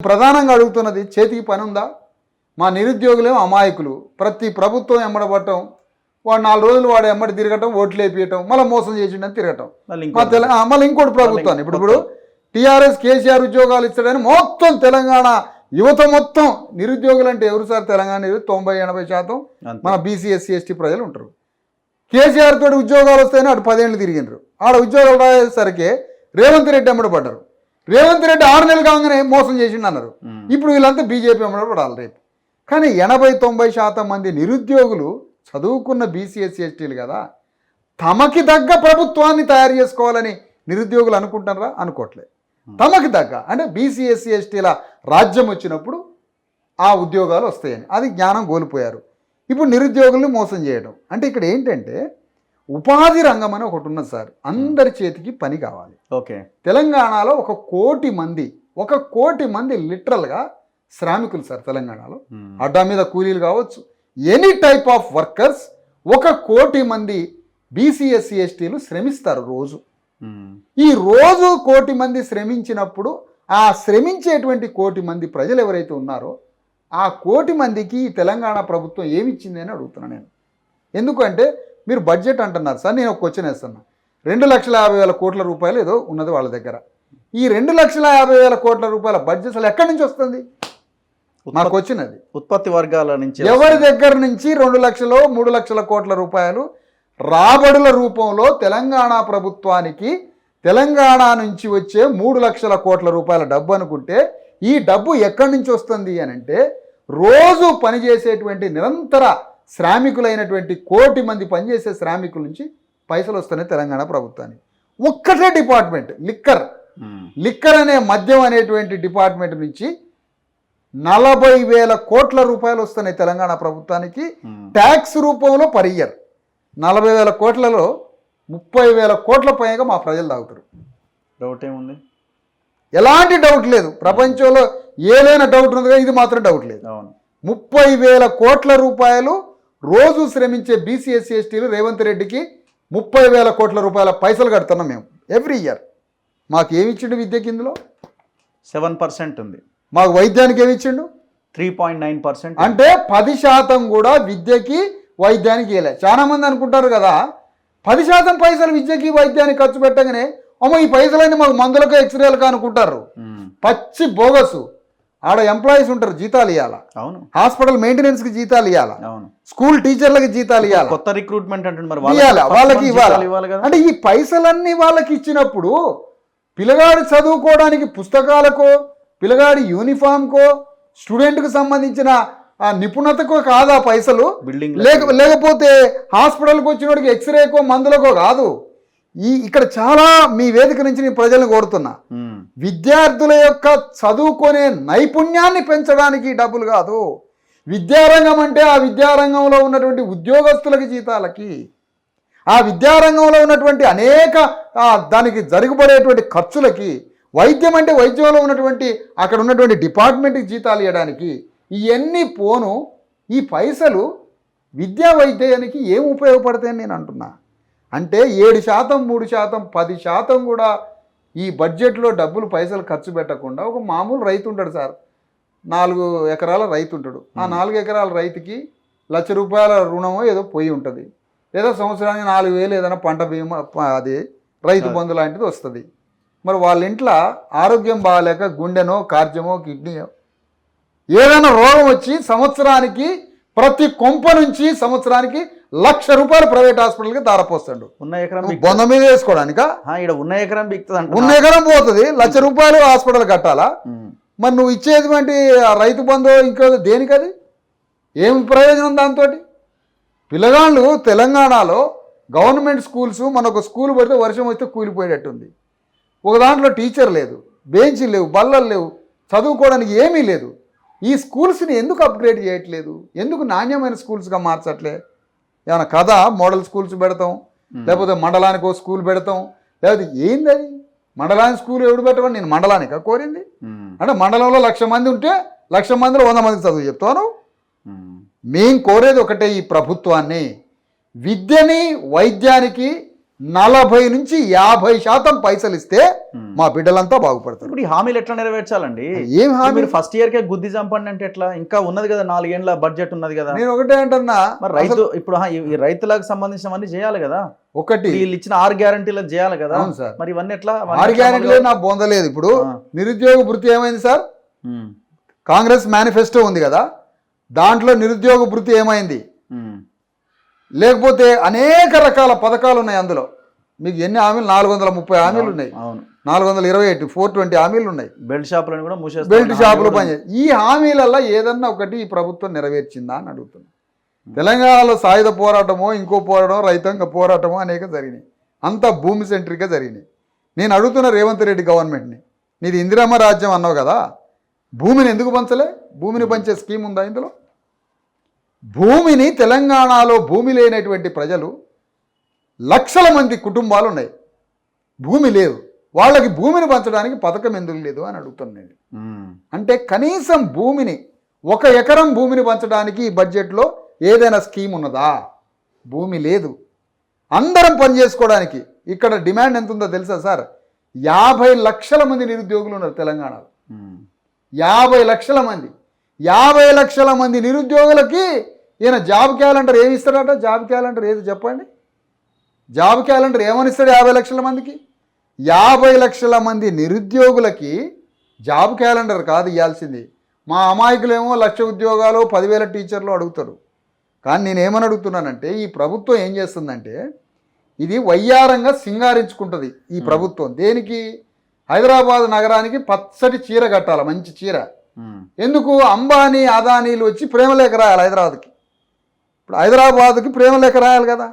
ప్రధానంగా అడుగుతున్నది చేతికి పని ఉందా? మా నిరుద్యోగులేమో అమాయకులు, ప్రతి ప్రభుత్వం ఎమ్మడబట్టం, వాడు 4 రోజులు వాడు ఎమ్మడి తిరగటం, ఓట్లు వేపించటం, మళ్ళీ మోసం చేసిండని తిరగటం. మళ్ళీ ఇంకోటి ప్రభుత్వాన్ని ఇప్పుడు టీఆర్ఎస్ కేసీఆర్ ఉద్యోగాలు ఇస్తాడని మొత్తం తెలంగాణ యువత మొత్తం నిరుద్యోగులు అంటే ఎవరు సార్? తెలంగాణ 90-80% మన బీసీ ఎస్సీ ఎస్టీ ప్రజలు ఉంటారు. కేసీఆర్ తోటి ఉద్యోగాలు వస్తాయని అటు 10 ఏళ్ళు తిరిగినారు. ఆడ ఉద్యోగాలు రాయేసరికి రేవంత్ రెడ్డి అమ్మడి పడ్డారు. రేవంత్ రెడ్డి 6 నెలలు కాగానే మోసం చేసిండు అన్నారు. ఇప్పుడు వీళ్ళంతా బీజేపీ అమ్మడి పడాలి రేపు. కానీ 80-90% మంది నిరుద్యోగులు చదువుకున్న బీసీ ఎస్సీ ఎస్టీలు కదా, తమకి తగ్గ ప్రభుత్వాన్ని తయారు చేసుకోవాలని నిరుద్యోగులు అనుకుంటారా? అనుకోవట్లేదు. తమకి తగ్గ అంటే బీసీ ఎస్సీ ఎస్టీల రాజ్యం వచ్చినప్పుడు ఆ ఉద్యోగాలు వస్తాయని అది జ్ఞానం కోల్పోయారు. ఇప్పుడు నిరుద్యోగుల్ని మోసం చేయడం అంటే ఇక్కడ ఏంటంటే ఉపాధి రంగం అని ఒకటి ఉన్నది సార్. అందరి చేతికి పని కావాలి. ఓకే, తెలంగాణలో 1 కోటి మంది లిటరల్గా శ్రామికులు సార్. తెలంగాణలో అడ్డా మీద కూలీలు కావచ్చు, ఎనీ టైప్ ఆఫ్ వర్కర్స్ 1 కోటి మంది బీసీ ఎస్సీ ఎస్టీలు శ్రమిస్తారు రోజు. ఈ రోజు 1 కోటి మంది శ్రమించినప్పుడు ఆ శ్రమించేటువంటి 1 కోటి మంది ప్రజలు ఎవరైతే ఉన్నారో ఆ 1 కోటి మందికి ఈ తెలంగాణ ప్రభుత్వం ఏమిచ్చింది అని అడుగుతున్నాను నేను. ఎందుకంటే మీరు బడ్జెట్ అంటున్నారు సార్, నేను ఒక క్వశ్చన్ వేస్తున్నా. 2,50,000 కోట్ల రూపాయలు ఏదో ఉన్నది వాళ్ళ దగ్గర. ఈ 2,50,000 కోట్ల రూపాయల బడ్జెట్ అసలు ఎక్కడి నుంచి వస్తుంది? నాకు వచ్చినది ఉత్పత్తి వర్గాల నుంచి. ఎవరి దగ్గర నుంచి 2 లక్షలు 3 లక్షల కోట్ల రూపాయలు రాబడుల రూపంలో తెలంగాణ ప్రభుత్వానికి తెలంగాణ నుంచి వచ్చే 3 లక్షల కోట్ల రూపాయల డబ్బు అనుకుంటే ఈ డబ్బు ఎక్కడి నుంచి వస్తుంది అని అంటే రోజు పనిచేసేటువంటి నిరంతర శ్రామికులైనటువంటి 1 కోటి మంది పనిచేసే శ్రామికుల నుంచి పైసలు వస్తున్నాయి తెలంగాణ ప్రభుత్వానికి. ఒక్కటే డిపార్ట్మెంట్ లిక్కర్ అనే మద్యం అనేటువంటి డిపార్ట్మెంట్ నుంచి 40,000 కోట్ల రూపాయలు వస్తున్నాయి తెలంగాణ ప్రభుత్వానికి ట్యాక్స్ రూపంలో పర్ ఇయర్. 40,000 కోట్లలో 30,000 కోట్ల పైగా మా ప్రజలు తాగుతారు. డౌట్ ఏముంది? ఎలాంటి డౌట్ లేదు. ప్రపంచంలో ఏదైనా డౌట్ ఉంది కదా, ఇది మాత్రం డౌట్ లేదు. 30,000 కోట్ల రూపాయలు రోజు శ్రమించే బీసీ ఎస్సీ ఎస్టీలు రేవంత్ రెడ్డికి 30,000 కోట్ల రూపాయల పైసలు కడుతున్నాం మేము ఎవ్రీ ఇయర్. మాకు ఏమి ఇచ్చిండు విద్యకి? ఇందులో 7% ఉంది. మాకు వైద్యానికి ఏమి ఇచ్చిండు? 3.9%. అంటే 10% కూడా విద్యకి వైద్యానికి వేయలే. చాలా మంది అనుకుంటారు కదా 10% పైసలు విద్యకి వైద్యానికి ఖర్చు పెట్టగానే అమ్మో ఈ పైసలన్నీ మాకు మందులకు ఎక్స్రేలకు అనుకుంటారు. పచ్చి బోగసు. ఆడ ఎంప్లాయీస్ ఉంటారు, జీతాలు ఇవ్వాలా. అవును. హాస్పిటల్ మెయింటెనెన్స్కి జీతాలు ఇవ్వాలా. అవును. స్కూల్ టీచర్లకి జీతాలు ఇవ్వాలి. కొత్త రిక్రూట్మెంట్ అంటే వాళ్ళకి ఇవ్వాలి. అంటే ఈ పైసలన్నీ వాళ్ళకి ఇచ్చినప్పుడు పిల్లగాడు చదువుకోవడానికి పుస్తకాలకో, పిల్లగాడి యూనిఫామ్కో, స్టూడెంట్కి సంబంధించిన నిపుణతకో కాదా పైసలు? బిల్డింగ్ లేకపోతే హాస్పిటల్కి వచ్చినోడికి ఎక్స్రేకో మందులకో కాదు. ఇక్కడ చాలా మీ వేదిక నుంచి నేను ప్రజలను కోరుతున్నా, విద్యార్థుల యొక్క చదువుకునే నైపుణ్యాన్ని పెంచడానికి డబ్బులు కాదు. విద్యారంగం అంటే ఆ విద్యారంగంలో ఉన్నటువంటి ఉద్యోగస్తులకి జీతాలకి, ఆ విద్యారంగంలో ఉన్నటువంటి అనేక దానికి జరుగుబడేటువంటి ఖర్చులకి, వైద్యం అంటే వైద్యంలో ఉన్నటువంటి అక్కడ ఉన్నటువంటి డిపార్ట్మెంట్కి జీతాలు ఇవ్వడానికి, ఇవన్నీ పోను ఈ పైసలు విద్యా వైద్యానికి ఏం ఉపయోగపడతాయని నేను అంటున్నా. అంటే 7%, 3%, 10% కూడా ఈ బడ్జెట్లో డబ్బులు పైసలు ఖర్చు పెట్టకుండా ఒక మామూలు రైతు ఉంటాడు సార్, 4 ఎకరాల రైతు ఉంటాడు. ఆ 4 ఎకరాల రైతుకి ₹1,00,000 రుణమో ఏదో పోయి ఉంటుంది, లేదా సంవత్సరానికి 4,000 ఏదైనా పంట బీమా అది రైతు బంధు లాంటిది వస్తుంది. మరి వాళ్ళ ఇంట్లో ఆరోగ్యం బాగాలేక గుండెనో కార్జమో కిడ్నీయో ఏదైనా రోగం వచ్చి సంవత్సరానికి ప్రతి కొంప నుంచి సంవత్సరానికి ₹1,00,000 ప్రైవేట్ హాస్పిటల్కి దారపోస్తాడు. ఉన్న ఎకరం బొంద మీద వేసుకోవడానిక ఉన్న ఎకరం ఉన్న ఎకరం పోతుంది. ₹1,00,000 హాస్పిటల్ కట్టాలా? మరి నువ్వు ఇచ్చేటువంటి రైతు బంధు ఇంకో దేనికి? అది ఏం ప్రయోజనం దాంతో? పిల్లగాళ్ళు తెలంగాణలో గవర్నమెంట్ స్కూల్స్, మనొక స్కూల్ పడితే వర్షం వస్తే కూలిపోయేటట్టుంది. ఒక దాంట్లో టీచర్ లేదు, బెంచీలు లేవు, బల్లలు లేవు, చదువుకోవడానికి ఏమీ లేదు. ఈ స్కూల్స్ని ఎందుకు అప్గ్రేడ్ చేయట్లేదు? ఎందుకు నాణ్యమైన స్కూల్స్గా మార్చట్లే? ఏమైనా కదా మోడల్ స్కూల్స్ పెడతాం, లేకపోతే మండలానికి ఒక స్కూల్ పెడతాం, లేకపోతే ఏంది అది? మండలానికి స్కూల్ ఎవడు పెట్టమని నేను మండలానికి కోరింది? అంటే మండలంలో 1,00,000 మంది ఉంటే 1,00,000 మందిలో 100 మందికి చదువు చెప్తాను. మేం కోరేది ఒకటే, ఈ ప్రభుత్వాన్ని విద్యని వైద్యానికి 40 నుంచి 50% పైసలు ఇస్తే మా బిడ్డలంతా బాగుపడతారు. ఇప్పుడు ఈ హామీలు ఎట్లా నెరవేర్చాలండి? ఏం హామీ? మీరు ఫస్ట్ ఇయర్ కే గుద్ది చంపండి అంటే ఎట్లా? ఇంకా ఉన్నది కదా, 4 ఏళ్ళ బడ్జెట్ ఉన్నది కదా. నేను ఒకటే అంటున్నా, మరి రైతు ఇప్పుడు ఈ రైతులకు సంబంధించినవన్నీ చేయాలి కదా. ఒకటి వీళ్ళు ఇచ్చిన 6 గ్యారంటీలు చేయాలి కదా. అవును సార్. మరి ఇవన్నీ ఎట్లా? 6 గ్యారెంటీలే నాకు బొందలేదు. ఇప్పుడు నిరుద్యోగ భృతి ఏమైంది సార్? కాంగ్రెస్ మేనిఫెస్టో ఉంది కదా, దాంట్లో నిరుద్యోగ భృతి ఏమైంది? లేకపోతే అనేక రకాల పథకాలు ఉన్నాయి అందులో. మీకు ఎన్ని హామీలు? 430 హామీలు ఉన్నాయి. 428 420 హామీలు ఉన్నాయి. బెల్ట్ షాపులను కూడా మూసేస్తారు. బెల్ట్ షాపులు పనిచేసి ఈ హామీలలో ఏదన్నా ఒకటి ఈ ప్రభుత్వం నెరవేర్చిందా అని అడుగుతున్నాను. తెలంగాణలో సాయుధ పోరాటమో ఇంకో పోరాటమో రైతాంగ పోరాటమో అనేక జరిగినాయి. అంతా భూమి సెంట్రిక్గా జరిగినాయి. నేను అడుగుతున్న రేవంత్ రెడ్డి గవర్నమెంట్ని, నీది ఇందిరమ్మ రాజ్యం అన్నావు కదా, భూమిని ఎందుకు పంచలే? భూమిని పంచే స్కీమ్ ఉందా ఇందులో? భూమిని తెలంగాణలో భూమి లేనటువంటి ప్రజలు లక్షల మంది కుటుంబాలు ఉన్నాయి, భూమి లేదు. వాళ్ళకి భూమిని పంచడానికి పథకం ఎందుకు లేదు అని అడుగుతున్నాను. అంటే కనీసం భూమిని 1 ఎకరం భూమిని పంచడానికి ఈ బడ్జెట్లో ఏదైనా స్కీమ్ ఉన్నదా? భూమి లేదు. అందరం పని చేసుకోవడానికి ఇక్కడ డిమాండ్ ఎంత ఉందో తెలుసా సార్? 50 లక్షల మంది నిరుద్యోగులు ఉన్నారు తెలంగాణలో. 50 లక్షల మంది. 50 లక్షల మంది నిరుద్యోగులకి ఈయన జాబ్ క్యాలెండర్ ఏమి ఇస్తాడట? జాబ్ క్యాలెండర్ ఏది చెప్పండి? జాబ్ క్యాలెండర్ ఏమని ఇస్తాడు 50 లక్షల మందికి? 50 లక్షల మంది నిరుద్యోగులకి జాబ్ క్యాలెండర్ కాదు ఇవ్వాల్సింది. మా అమాయకులేమో 1,00,000 ఉద్యోగాలు 10,000 టీచర్లు అడుగుతారు. కానీ నేనేమని అడుగుతున్నానంటే, ఈ ప్రభుత్వం ఏం చేస్తుందంటే ఇది వయ్యారంగా సింగారించుకుంటుంది ఈ ప్రభుత్వం. దేనికి? హైదరాబాద్ నగరానికి పచ్చటి చీర కట్టాలి, మంచి చీర. ఎందుకు? అంబానీ అదానీలు వచ్చి ప్రేమలేఖ రాయాలి హైదరాబాద్కి. ఇప్పుడు హైదరాబాద్కి ప్రేమలేఖ రాయాలి కదా.